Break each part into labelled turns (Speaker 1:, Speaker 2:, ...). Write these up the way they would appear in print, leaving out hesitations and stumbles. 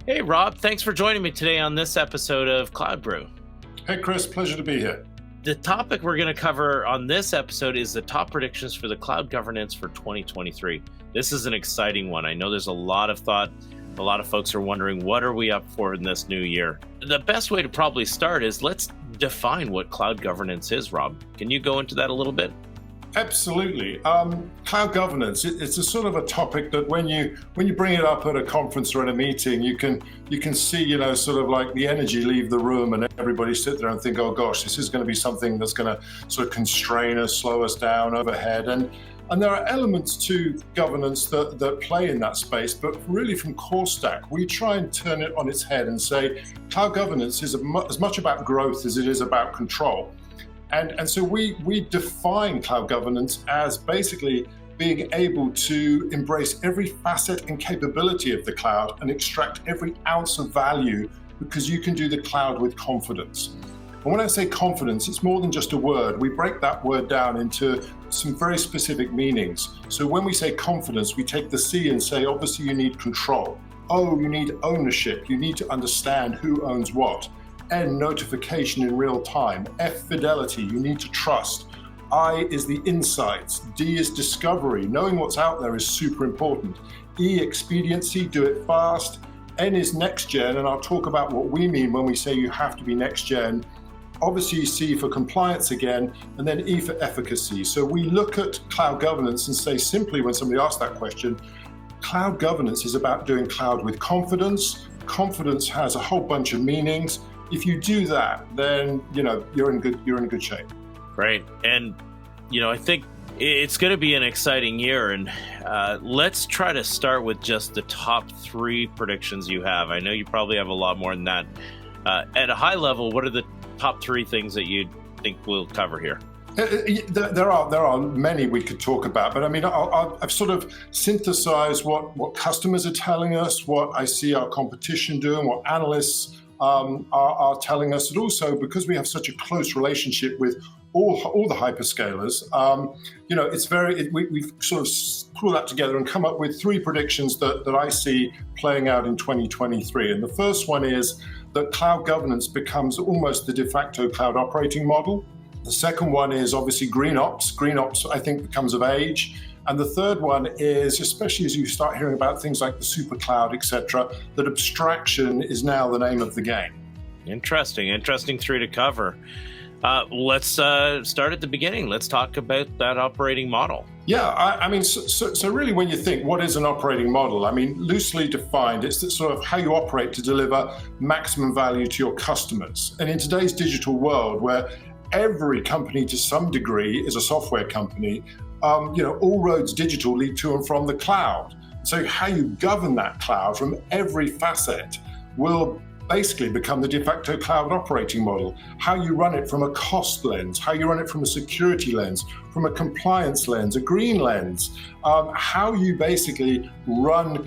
Speaker 1: Hey, Rob, thanks for joining me today on this episode of CloudBrew.
Speaker 2: Hey, Chris, pleasure to be here.
Speaker 1: The topic we're going to cover on this episode is the top predictions for the cloud governance for 2023. This is an exciting one. I know there's a lot of thought. A lot of folks are wondering, what are we up for in this new year? The best way to probably start is let's define what cloud governance is, Rob. Can you go into that a little bit?
Speaker 2: Absolutely. Cloud governance, it's a sort of a topic that when you bring it up at a conference or at a meeting, you can see, sort of like the energy leave the room and everybody sit there and think, oh gosh, this is going to be something that's going to sort of constrain us, slow us down, overhead. And there are elements to governance that play in that space, but really from CoreStack, we try and turn it on its head and say cloud governance is as much about growth as it is about control. And so we define cloud governance as basically being able to embrace every facet and capability of the cloud and extract every ounce of value, because you can do the cloud with confidence. And when I say confidence, it's more than just a word. We break that word down into some very specific meanings. So when we say confidence, we take the C and say, obviously you need control. O, you need ownership. You need to understand who owns what. N, notification in real time. F, fidelity, you need to trust. I is the insights. D is discovery. Knowing what's out there is super important. E, expediency, do it fast. N is next gen, and I'll talk about what we mean when we say you have to be next gen. Obviously C for compliance again, and then E for efficacy. So we look at cloud governance and say simply, when somebody asks that question, cloud governance is about doing cloud with confidence. Confidence has a whole bunch of meanings. If you do that, then you're in good shape.
Speaker 1: Right. And I think it's going to be an exciting year. And let's try to start with just the top 3 predictions you have. I know you probably have a lot more than that. At a high level, what are the top 3 things that you think we'll cover here?
Speaker 2: There are many we could talk about, but I mean, I've sort of synthesized what customers are telling us, what I see our competition doing, what analysts are telling us, and also because we have such a close relationship with all the hyperscalers, we've sort of pulled that together and come up with 3 predictions that I see playing out in 2023. And the first one is that cloud governance becomes almost the de facto cloud operating model. The second one is obviously green ops. Green ops, I think, becomes of age. And the third one is, especially as you start hearing about things like the super cloud, et cetera, that abstraction is now the name of the game.
Speaker 1: Interesting 3 to cover. Let's start at the beginning. Let's talk about that operating model.
Speaker 2: Yeah, I mean, so really when you think, what is an operating model? I mean, loosely defined, it's the sort of how you operate to deliver maximum value to your customers. And in today's digital world, where every company to some degree is a software company, all roads digital lead to and from the cloud. So how you govern that cloud from every facet will basically become the de facto cloud operating model. How you run it from a cost lens, how you run it from a security lens, from a compliance lens, a green lens, how you basically run the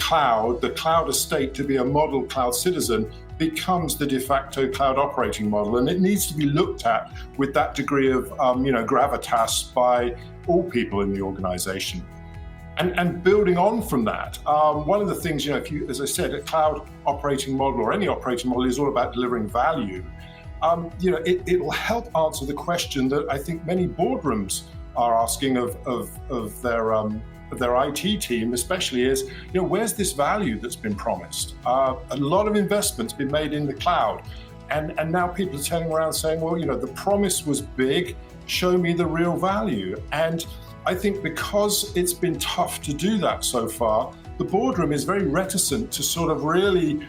Speaker 2: cloud estate to be a model cloud citizen becomes the de facto cloud operating model. And it needs to be looked at with that degree of gravitas by all people in the organization. And building on from that, one of the things, as I said, a cloud operating model or any operating model is all about delivering value. It will help answer the question that I think many boardrooms are asking of their IT team, especially is, where's this value that's been promised? A lot of investment's been made in the cloud. And now people are turning around saying, well, the promise was big, show me the real value. And I think because it's been tough to do that so far, the boardroom is very reticent to sort of really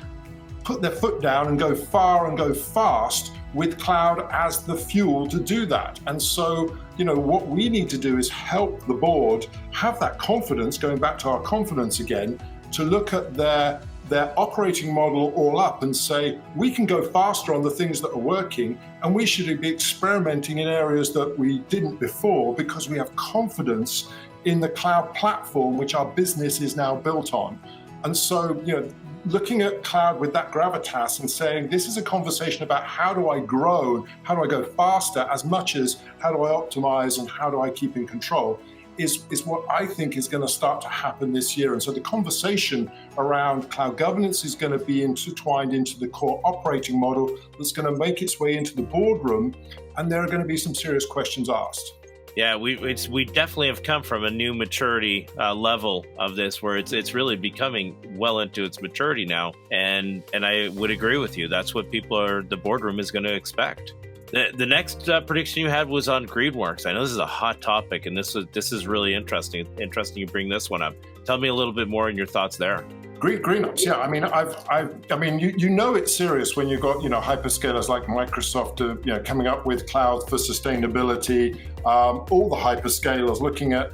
Speaker 2: put their foot down and go far and go fast with cloud as the fuel to do that. And so, what we need to do is help the board have that confidence, going back to our confidence again, to look at their operating model all up and say, we can go faster on the things that are working, and we should be experimenting in areas that we didn't before because we have confidence in the cloud platform which our business is now built on. And so, looking at cloud with that gravitas and saying, this is a conversation about how do I grow, how do I go faster, as much as how do I optimize and how do I keep in control, is what I think is going to start to happen this year. And so the conversation around cloud governance is going to be intertwined into the core operating model that's going to make its way into the boardroom, and there are going to be some serious questions asked.
Speaker 1: Yeah, we definitely have come from a new maturity level of this, where it's really becoming well into its maturity now, and I would agree with you. That's what the boardroom is going to expect. The next prediction you had was on Greenworks. I know this is a hot topic, and this is really interesting. Interesting you bring this one up. Tell me a little bit more on your thoughts there.
Speaker 2: GreenOps, yeah. I mean, you know it's serious when you've got hyperscalers like Microsoft, coming up with cloud for sustainability. All the hyperscalers looking at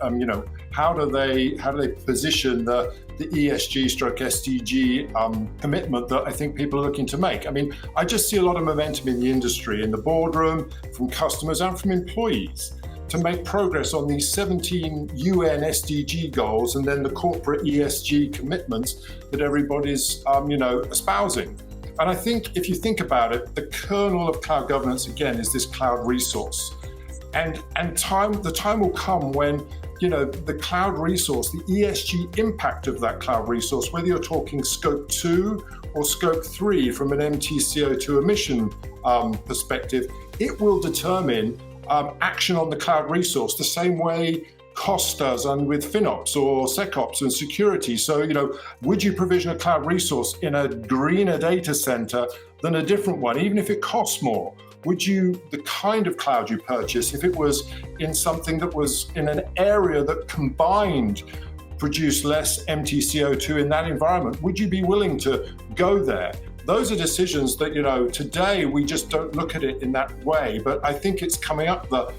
Speaker 2: how do they position the ESG/SDG commitment that I think people are looking to make. I mean, I just see a lot of momentum in the industry, in the boardroom, from customers and from employees, to make progress on these 17 UN SDG goals and then the corporate ESG commitments that everybody's espousing. And I think if you think about it, the kernel of cloud governance, again, is this cloud resource. And the time will come when the cloud resource, the ESG impact of that cloud resource, whether you're talking scope 2 or scope 3 from an MTCO2 emission perspective, it will determine action on the cloud resource the same way cost does and with FinOps or SecOps and security. So, would you provision a cloud resource in a greener data center than a different one, even if it costs more? Would the kind of cloud you purchase, if it was in something that was in an area that combined produce less MTCO2 in that environment, would you be willing to go there? Those are decisions that, today we just don't look at it in that way, but I think it's coming up the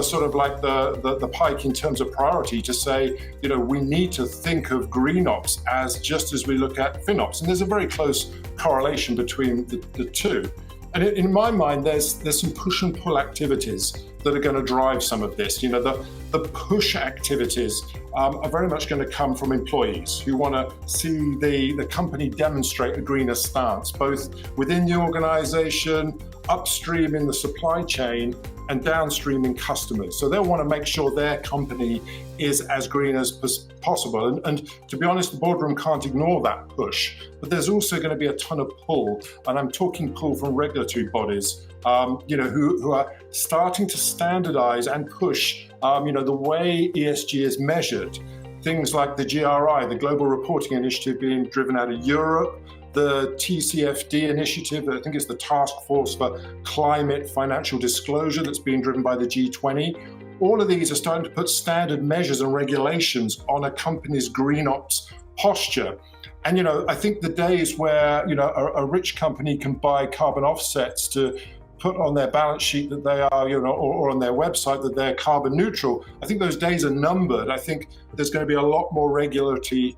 Speaker 2: sort of like the pike in terms of priority to say, we need to think of GreenOps as just as we look at FinOps. And there's a very close correlation between the two. And in my mind, there's some push and pull activities that are going to drive some of this. The push activities are very much going to come from employees who want to see the company demonstrate a greener stance, both within the organization, upstream in the supply chain, and downstream in customers. So they'll want to make sure their company is as green as possible. And to be honest, the boardroom can't ignore that push. But there's also going to be a ton of pull, and I'm talking pull from regulatory bodies, who are starting to standardize and push, the way ESG is measured. Things like the GRI, the Global Reporting Initiative, being driven out of Europe, the TCFD initiative, I think it's the Task Force for Climate Financial Disclosure, that's being driven by the G20. All of these are starting to put standard measures and regulations on a company's GreenOps posture. And, I think the days where, a rich company can buy carbon offsets to put on their balance sheet that they are, or on their website that they're carbon neutral, I think those days are numbered. I think there's going to be a lot more regularity,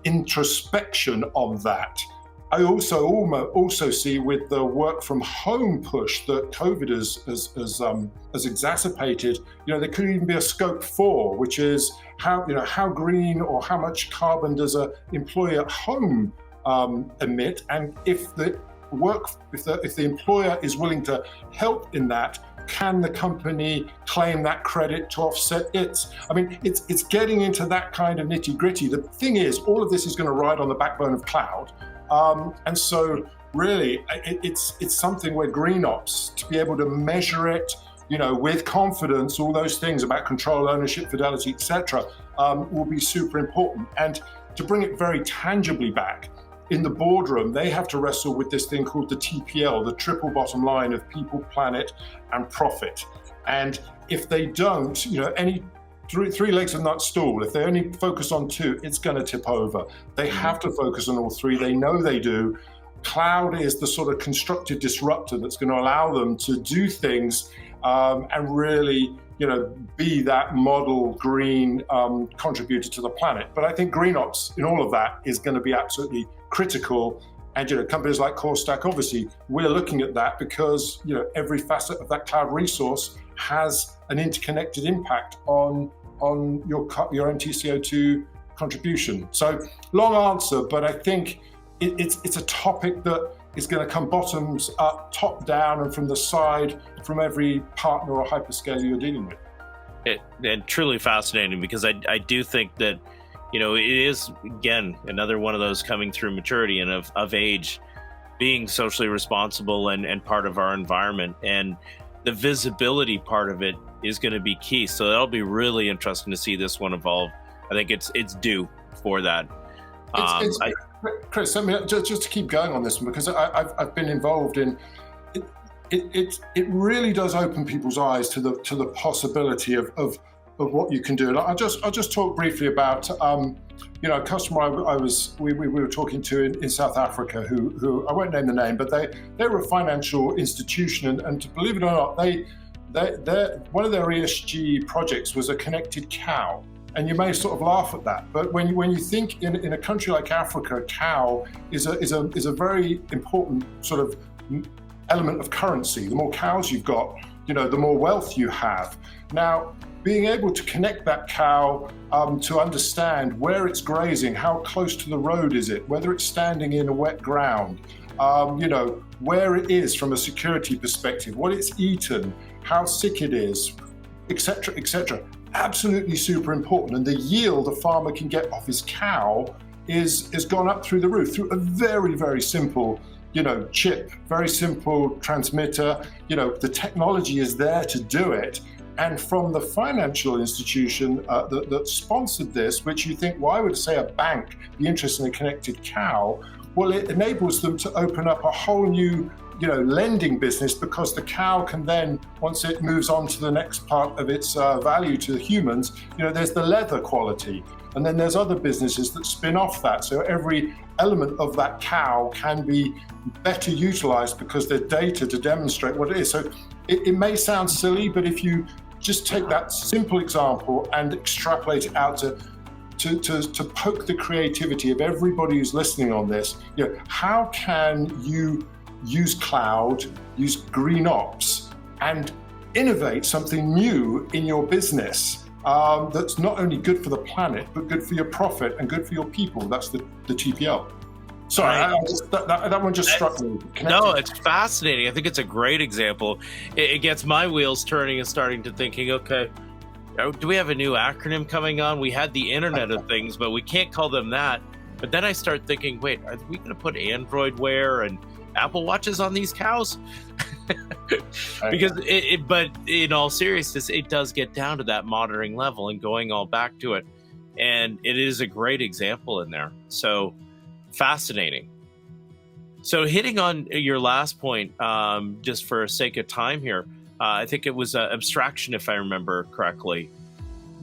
Speaker 2: introspection on that. I also see with the work from home push that COVID has exacerbated, there could even be a scope 4, which is how green or how much carbon does an employee at home emit, and if the employer is willing to help in that, can the company claim that credit to offset its? I mean, it's getting into that kind of nitty gritty. The thing is, all of this is going to ride on the backbone of cloud. And so really, it's something where GreenOps, to be able to measure it, with confidence, all those things about control, ownership, fidelity, etc., will be super important. And to bring it very tangibly back, in the boardroom, they have to wrestle with this thing called the TPL, the triple bottom line of people, planet, and profit. And if they don't, any three legs of that stool, if they only focus on two, it's going to tip over. They have to focus on all three. They know they do. Cloud is the sort of constructive disruptor that's going to allow them to do things and really, be that model green contributor to the planet. But I think GreenOps in all of that is going to be absolutely critical. And companies like CoreStack, obviously, we're looking at that because every facet of that cloud resource has an interconnected impact on your MTCO2 contribution. So long answer, but I think it's a topic that is going to come bottoms up, top down, and from the side from every partner or hyperscaler you're dealing with.
Speaker 1: And truly fascinating, because I do think that, it is, again, another one of those coming through maturity and of age, being socially responsible and part of our environment. And the visibility part of it is going to be key. So that'll be really interesting to see this one evolve. I think it's due for that.
Speaker 2: Chris, I mean, just to keep going on this one, because I've been involved in it really does open people's eyes to the possibility of what you can do. And I'll just talk briefly about a customer we were talking to in South Africa, who I won't name the name, but they were a financial institution, and to believe it or not, they one of their ESG projects was a connected cow. And you may sort of laugh at that, but when you think in a country like Africa, a cow is a very important sort of element of currency. The more cows you've got, the more wealth you have. Now, being able to connect that cow to understand where it's grazing, how close to the road is it, whether it's standing in a wet ground, where it is from a security perspective, what it's eaten, how sick it is, etc., etc. Absolutely super important. And the yield a farmer can get off his cow is gone up through the roof through a very, very simple, chip, very simple transmitter. The technology is there to do it. And from the financial institution that sponsored this, which you think, why would, say, a bank be interested in a connected cow? Well, it enables them to open up a whole new lending business, because the cow can then, once it moves on to the next part of its value to the humans, there's the leather quality. And then there's other businesses that spin off that. So every element of that cow can be better utilized because there's data to demonstrate what it is. So it may sound silly, but if you just take that simple example and extrapolate it out to poke the creativity of everybody who's listening on this, how can you use cloud, use green ops, and innovate something new in your business that's not only good for the planet, but good for your profit and good for your people? That's the TPL. Sorry, that one just struck me.
Speaker 1: No, it's fascinating. I think it's a great example. It gets my wheels turning and starting to thinking, okay, do we have a new acronym coming on? We had the Internet of Things, but we can't call them that. But then I start thinking, wait, are we going to put Android Wear and Apple Watches on these cows? Because but in all seriousness, it does get down to that monitoring level and going all back to it. And it is a great example in there. So fascinating. So hitting on your last point, just for sake of time here, I think it was abstraction, if I remember correctly.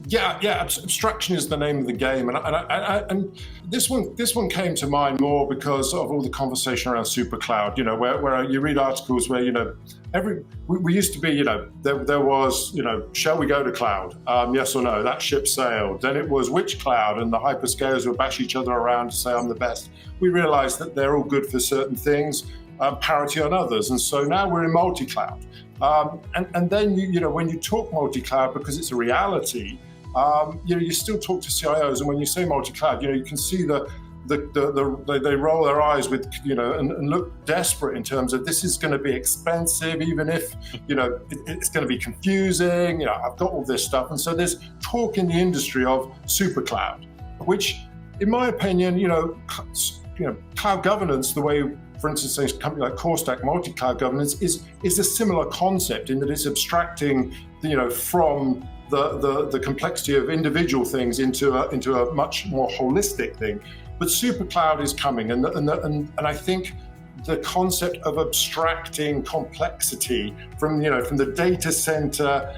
Speaker 2: Yeah. Abstraction is the name of the game, and this one came to mind more because of all the conversation around super cloud. Where you read articles where we used to be, there was, shall we go to cloud? Yes or no? That ship sailed. Then it was which cloud, and the hyperscalers would bash each other around to say I'm the best. We realized that they're all good for certain things, parity on others, and so now we're in multi-cloud. And then when you talk multi-cloud, because it's a reality. You still talk to CIOs, and when you say multi-cloud, you can see they roll their eyes with, and look desperate in terms of this is going to be expensive, even if, it's going to be confusing. I've got all this stuff, and so there's talk in the industry of super cloud, which, in my opinion, cloud governance, the way, for instance, a company like CoreStack multi-cloud governance is a similar concept in that it's abstracting, from the complexity of individual things into a much more holistic thing. But super cloud is coming, and I think the concept of abstracting complexity from the data center,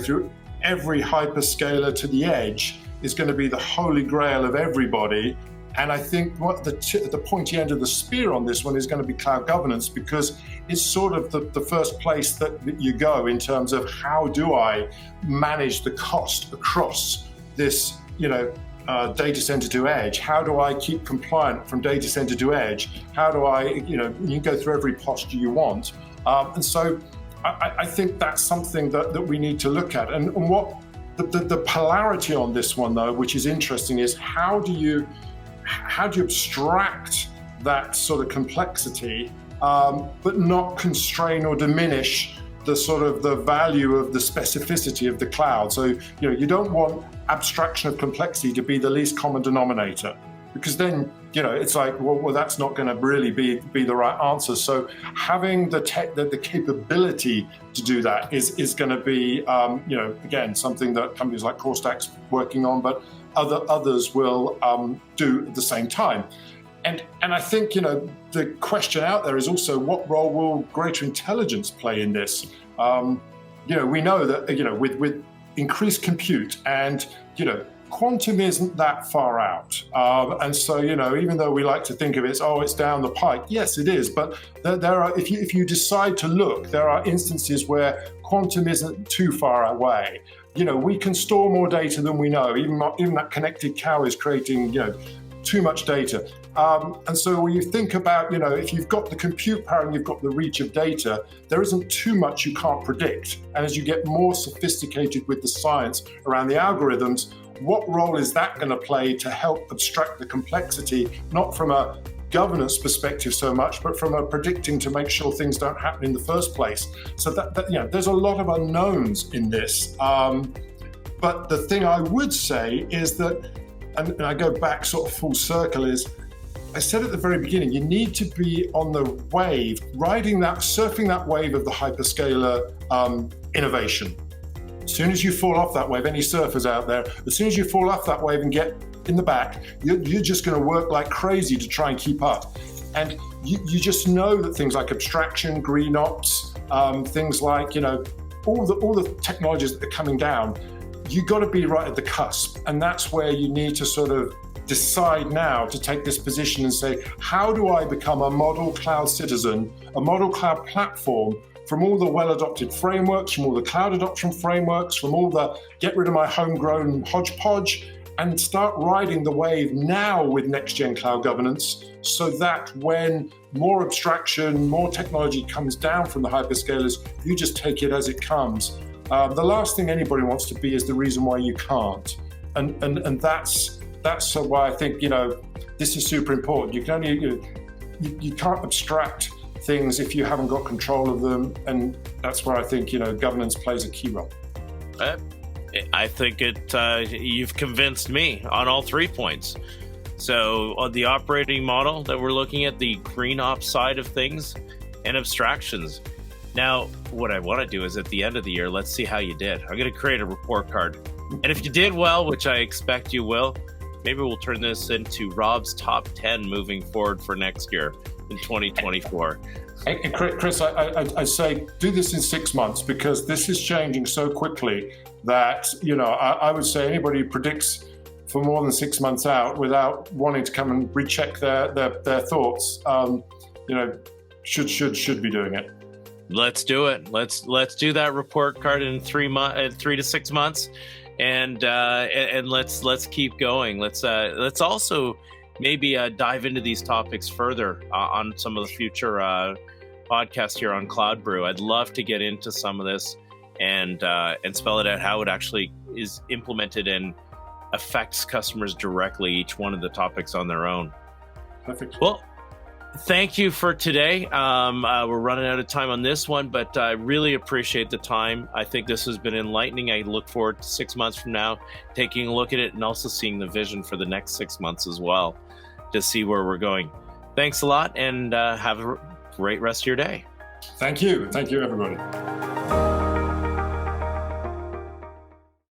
Speaker 2: through every hyperscaler to the edge is going to be the holy grail of everybody. And I think what the pointy end of the spear on this one is going to be cloud governance, because it's sort of the first place that you go in terms of how do I manage the cost across this, data center to edge? How do I keep compliant from data center to edge? How do I, you go through every posture you want. And so I think that's something that we need to look at. And what the polarity on this one, though, which is interesting, is how do you abstract that sort of complexity, but not constrain or diminish the sort of the value of the specificity of the cloud. So, you don't want abstraction of complexity to be the least common denominator, because then, it's like, well, that's not going to really be the right answer. So having the capability to do that is going to be, again, something that companies like CoreStack's working on, but others will do at the same time. And I think, the question out there is also, what role will greater intelligence play in this? We know that, with increased compute and, quantum isn't that far out. And so, even though we like to think of it as, it's down the pike, yes, it is. But there are, if you decide to look, there are instances where quantum isn't too far away. We can store more data than we know. Even that connected cow is creating, too much data. And so when you think about, if you've got the compute power and you've got the reach of data, there isn't too much you can't predict. And as you get more sophisticated with the science around the algorithms, what role is that going to play to help abstract the complexity, not from a governance perspective so much, but from a predicting to make sure things don't happen in the first place? So that there's a lot of unknowns in this. But the thing I would say is that, and I go back sort of full circle, is I said at the very beginning, you need to be on the wave, surfing that wave of the hyperscaler innovation. As soon as you fall off that wave, any surfers out there, as soon as you fall off that wave and get in the back, you're just going to work like crazy to try and keep up. And you just know that things like abstraction, green ops, things like, all the technologies that are coming down, you've got to be right at the cusp. And that's where you need to sort of decide now to take this position and say, how do I become a model cloud citizen, a model cloud platform, from all the well-adopted frameworks, from all the cloud adoption frameworks, from all the get rid of my homegrown hodgepodge, and start riding the wave now with NextGen Cloud Governance, so that when more abstraction, more technology comes down from the hyperscalers, you just take it as it comes. The last thing anybody wants to be is the reason why you can't. And that's why I think, this is super important. You can only, you can't abstract things if you haven't got control of them, and that's where I think governance plays a key role.
Speaker 1: I think you've convinced me on all 3 points. So on the operating model that we're looking at, the green ops side of things and abstractions. Now, what I want to do is at the end of the year, let's see how you did. I'm going to create a report card, and if you did well, which I expect you will, maybe we'll turn this into Rob's top 10 moving forward for next year in 2024.
Speaker 2: And Chris, I say do this in 6 months, because this is changing so quickly that, I would say anybody who predicts for more than 6 months out without wanting to come and recheck their thoughts, should be doing it.
Speaker 1: Let's do it. Let's do that report card in 3 to 6 months, and let's keep going. Let's also maybe dive into these topics further on some of the future podcasts here on CloudBrew. I'd love to get into some of this and spell it out, how it actually is implemented and affects customers directly, each one of the topics on their own.
Speaker 2: Perfect.
Speaker 1: Well, thank you for today. We're running out of time on this one, but I really appreciate the time. I think this has been enlightening. I look forward to 6 months from now, taking a look at it and also seeing the vision for the next 6 months as well, to see where we're going. Thanks a lot, and have a great rest of your day.
Speaker 2: Thank you. Thank you, everybody.